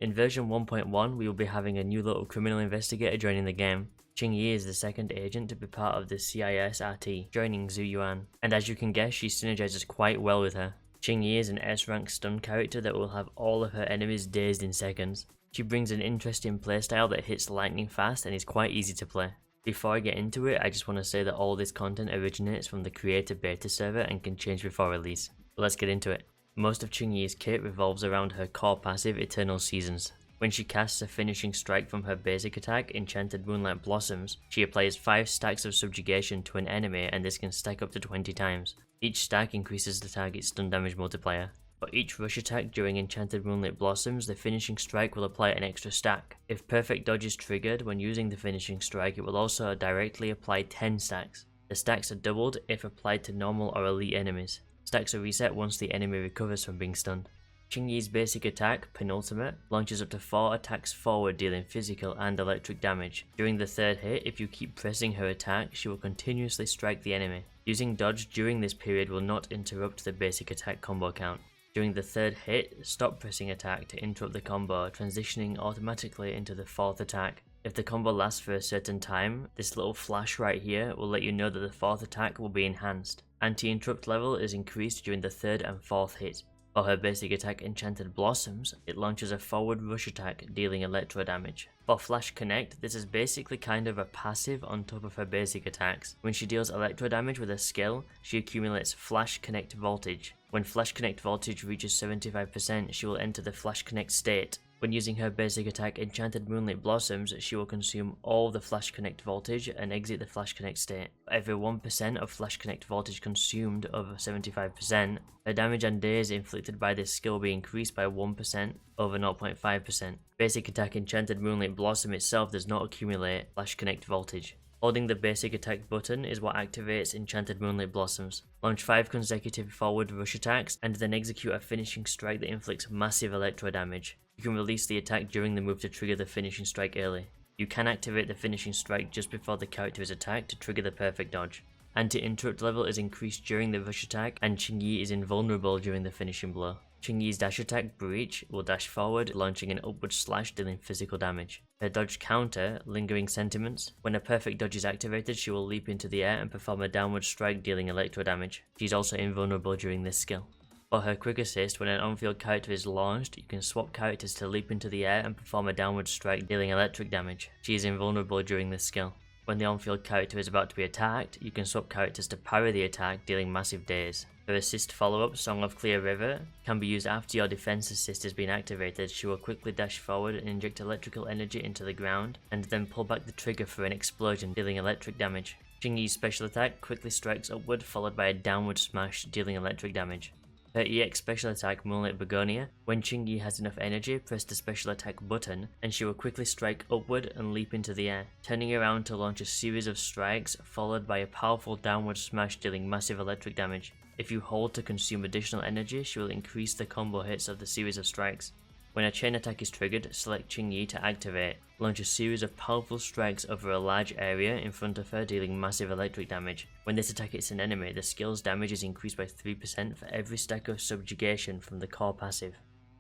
In version 1.1, we will be having a new little criminal investigator joining the game. Qingyi is the second agent to be part of the CIS-RT, joining Zhu Yuan, and as you can guess, she synergizes quite well with her. Qingyi is an S-rank stun character that will have all of her enemies dazed in seconds. She brings an interesting playstyle that hits lightning fast and is quite easy to play. Before I get into it, I just want to say that all this content originates from the creator beta server and can change before release. But let's get into it. Most of Qingyi's kit revolves around her core passive Eternal Seasons. When she casts a finishing strike from her basic attack, Enchanted Moonlight Blossoms, she applies 5 stacks of subjugation to an enemy and this can stack up to 20 times. Each stack increases the target's stun damage multiplier. For each rush attack during Enchanted Moonlight Blossoms, the finishing strike will apply an extra stack. If perfect dodge is triggered when using the finishing strike, it will also directly apply 10 stacks. The stacks are doubled if applied to normal or elite enemies. Stacks are reset once the enemy recovers from being stunned. Qingyi's basic attack, Penultimate, launches up to 4 attacks forward dealing physical and electric damage. During the third hit, if you keep pressing her attack, she will continuously strike the enemy. Using dodge during this period will not interrupt the basic attack combo count. During the third hit, stop pressing attack to interrupt the combo, transitioning automatically into the fourth attack. If the combo lasts for a certain time, this little flash right here will let you know that the fourth attack will be enhanced. Anti-interrupt level is increased during the third and fourth hit. For her basic attack Enchanted Blossoms, it launches a forward rush attack dealing electro damage. For Flash Connect, this is basically kind of a passive on top of her basic attacks. When she deals electro damage with a skill, she accumulates Flash Connect Voltage. When Flash Connect Voltage reaches 75%, she will enter the Flash Connect state. When using her basic attack Enchanted Moonlight Blossoms, she will consume all the Flash Connect voltage and exit the Flash Connect state. For every 1% of Flash Connect voltage consumed over 75%, her damage and daze inflicted by this skill will be increased by 1% over 0.5%. Basic attack Enchanted Moonlight Blossom itself does not accumulate Flash Connect voltage. Holding the basic attack button is what activates Enchanted Moonlight Blossoms. Launch 5 consecutive forward rush attacks and then execute a finishing strike that inflicts massive electro damage. You can release the attack during the move to trigger the finishing strike early. You can activate the finishing strike just before the character is attacked to trigger the perfect dodge. Anti-interrupt level is increased during the rush attack and Qingyi is invulnerable during the finishing blow. Qingyi's dash attack, Breach, will dash forward, launching an upward slash dealing physical damage. Her dodge counter, Lingering Sentiments. When a perfect dodge is activated, she will leap into the air and perform a downward strike dealing electro damage. She's also invulnerable during this skill. For her quick assist, when an on-field character is launched, you can swap characters to leap into the air and perform a downward strike dealing electric damage. She is invulnerable during this skill. When the on-field character is about to be attacked, you can swap characters to parry the attack, dealing massive daze. Her assist follow-up, Song of Clear River, can be used after your defense assist has been activated. She will quickly dash forward and inject electrical energy into the ground, and then pull back the trigger for an explosion, dealing electric damage. Qingyi's special attack quickly strikes upward, followed by a downward smash, dealing electric damage. Her EX special attack, Moonlight Begonia. When Qingyi has enough energy, press the special attack button and she will quickly strike upward and leap into the air, turning around to launch a series of strikes followed by a powerful downward smash dealing massive electric damage. If you hold to consume additional energy, she will increase the combo hits of the series of strikes. When a chain attack is triggered, select Qingyi to activate. Launch a series of powerful strikes over a large area in front of her, dealing massive electric damage. When this attack hits an enemy, the skill's damage is increased by 3% for every stack of subjugation from the core passive.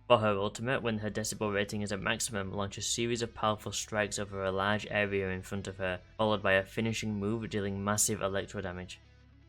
For her ultimate, when her decibel rating is at maximum, launch a series of powerful strikes over a large area in front of her, followed by a finishing move dealing massive electro damage.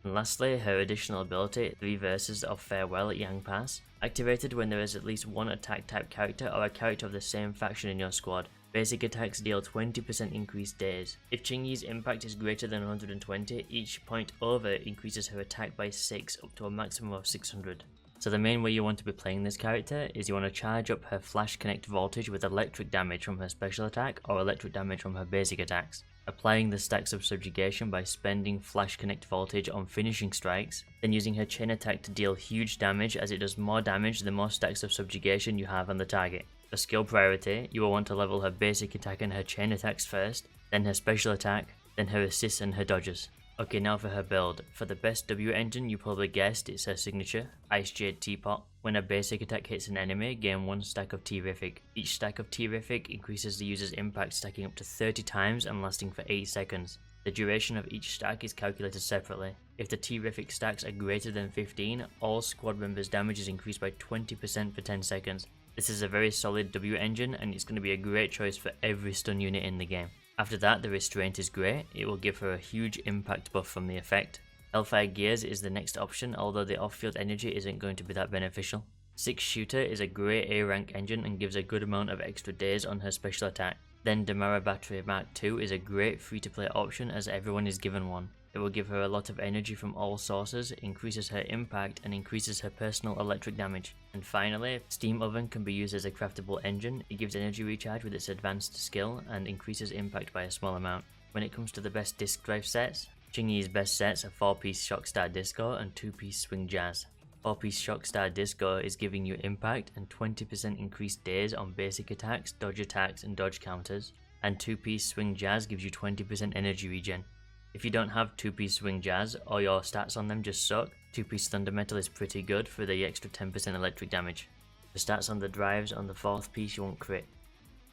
And lastly, her additional ability, 3 Verses of Farewell at Yang Pass, activated when there is at least one attack type character or a character of the same faction in your squad. Basic attacks deal 20% increased daze. If Qingyi's impact is greater than 120, each point over increases her attack by 6 up to a maximum of 600. So the main way you want to be playing this character is you want to charge up her Flash Connect voltage with electric damage from her special attack or electric damage from her basic attacks. Applying the stacks of subjugation by spending Flash Connect voltage on finishing strikes, then using her chain attack to deal huge damage as it does more damage the more stacks of subjugation you have on the target. For skill priority, you will want to level her basic attack and her chain attacks first, then her special attack, then her assists and her dodges. Okay, now for her build. For the best W engine, you probably guessed it's her signature, Ice Jade Teapot. When a basic attack hits an enemy, gain 1 stack of Terrific. Each stack of Terrific increases the user's impact, stacking up to 30 times and lasting for 8 seconds. The duration of each stack is calculated separately. If the Terrific stacks are greater than 15, all squad members' damage is increased by 20% for 10 seconds. This is a very solid W engine and it's going to be a great choice for every stun unit in the game. After that, the restraint is great, it will give her a huge impact buff from the effect. Hellfire Gears is the next option, although the off-field energy isn't going to be that beneficial. 6 Shooter is a great A rank engine and gives a good amount of extra days on her special attack. Then Damara Battery Mark II is a great free to play option as everyone is given one. It will give her a lot of energy from all sources, increases her impact and increases her personal electric damage. And finally, Steam Oven can be used as a craftable engine. It gives energy recharge with its advanced skill and increases impact by a small amount. When it comes to the best disc drive sets, Qingyi's best sets are 4-piece Shockstar Disco and 2-piece Swing Jazz. 4-piece Shockstar Disco is giving you impact and 20% increased days on basic attacks, and dodge counters, and 2-piece Swing Jazz gives you 20% energy regen. If you don't have 2-piece Swing Jazz or your stats on them just suck, 2-piece Thunder Metal is pretty good for the extra 10% electric damage. The stats on the drives on the 4th piece you want crit.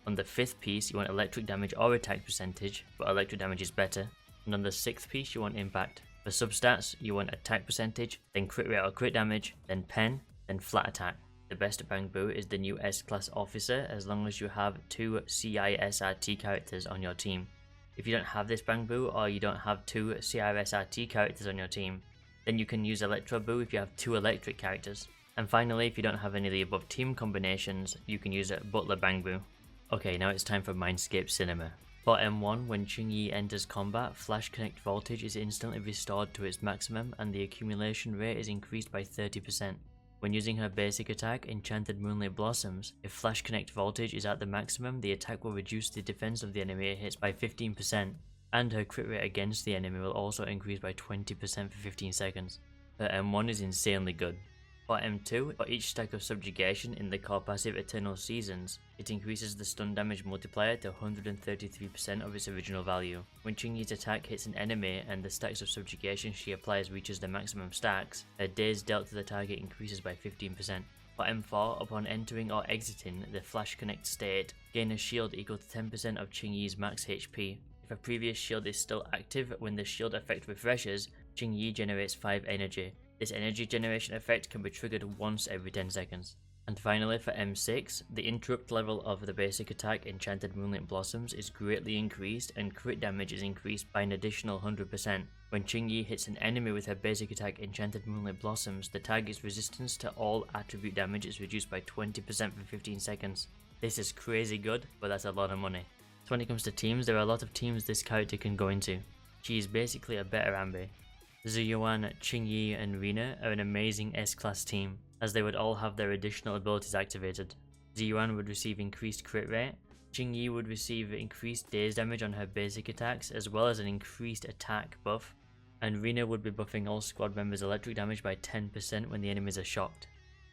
On the 5th piece you want electric damage or attack percentage, but electric damage is better. And on the 6th piece you want impact. For substats you want attack percentage, then crit rate or crit damage, then pen, then flat attack. The best Bangboo is the new S-Class Officer as long as you have 2 CISRT characters on your team. If you don't have this Bangboo or you don't have 2 CRSRT characters on your team, then you can use Electro Boo if you have 2 electric characters. And finally, if you don't have any of the above team combinations, you can use a Butler Bangboo. Okay, now it's time for Mindscape Cinema. For M1, when Qingyi enters combat, Flash Connect voltage is instantly restored to its maximum and the accumulation rate is increased by 30%. When using her basic attack, Enchanted Moonlit Blossoms, if Flash Connect voltage is at the maximum, the attack will reduce the defense of the enemy it hits by 15%, and her crit rate against the enemy will also increase by 20% for 15 seconds. Her M1 is insanely good. For M2, for each stack of subjugation in the core passive Eternal Seasons, it increases the stun damage multiplier to 133% of its original value. When Qingyi's attack hits an enemy and the stacks of subjugation she applies reaches the maximum stacks, her days dealt to the target increases by 15%. For M4, upon entering or exiting the Flash Connect state, gain a shield equal to 10% of Qingyi's max HP. If a previous shield is still active when the shield effect refreshes, Qingyi generates 5 energy. This energy generation effect can be triggered once every 10 seconds. And finally for M6, the interrupt level of the basic attack Enchanted Moonlit Blossoms is greatly increased and crit damage is increased by an additional 100%. When Qingyi hits an enemy with her basic attack Enchanted Moonlit Blossoms, the target's resistance to all attribute damage is reduced by 20% for 15 seconds. This is crazy good, but that's a lot of money. So when it comes to teams, there are a lot of teams this character can go into. She is basically a better Ambi. Zuyuan, Qingyi and Rina are an amazing S-Class team, as they would all have their additional abilities activated. Zuyuan would receive increased crit rate, Qingyi would receive increased days damage on her basic attacks as well as an increased attack buff, and Rina would be buffing all squad members' electric damage by 10% when the enemies are shocked.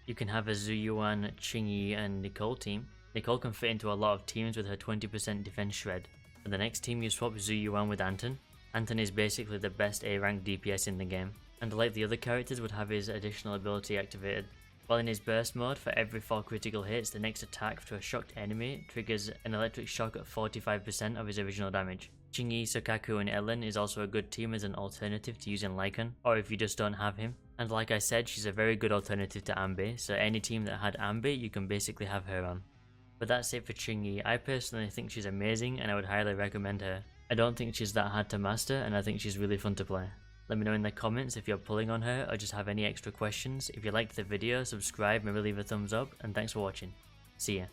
You can have a Zuyuan, Qingyi and Nicole team. Nicole can fit into a lot of teams with her 20% defense shred. For the next team you swap Zuyuan with Anton. Anton is basically the best A-rank DPS in the game, and like the other characters would have his additional ability activated. While in his burst mode, for every 4 critical hits, the next attack to a shocked enemy triggers an electric shock at 45% of his original damage. Qingyi, Sokaku and Ellen is also a good team as an alternative to using Lycan, or if you just don't have him. And like I said, she's a very good alternative to Ambi, so any team that had Ambi, you can basically have her on. But that's it for Qingyi. I personally think she's amazing and I would highly recommend her. I don't think she's that hard to master and I think she's really fun to play. Let me know in the comments if you're pulling on her or just have any extra questions. If you liked the video, subscribe, maybe leave a thumbs up, and thanks for watching. See ya.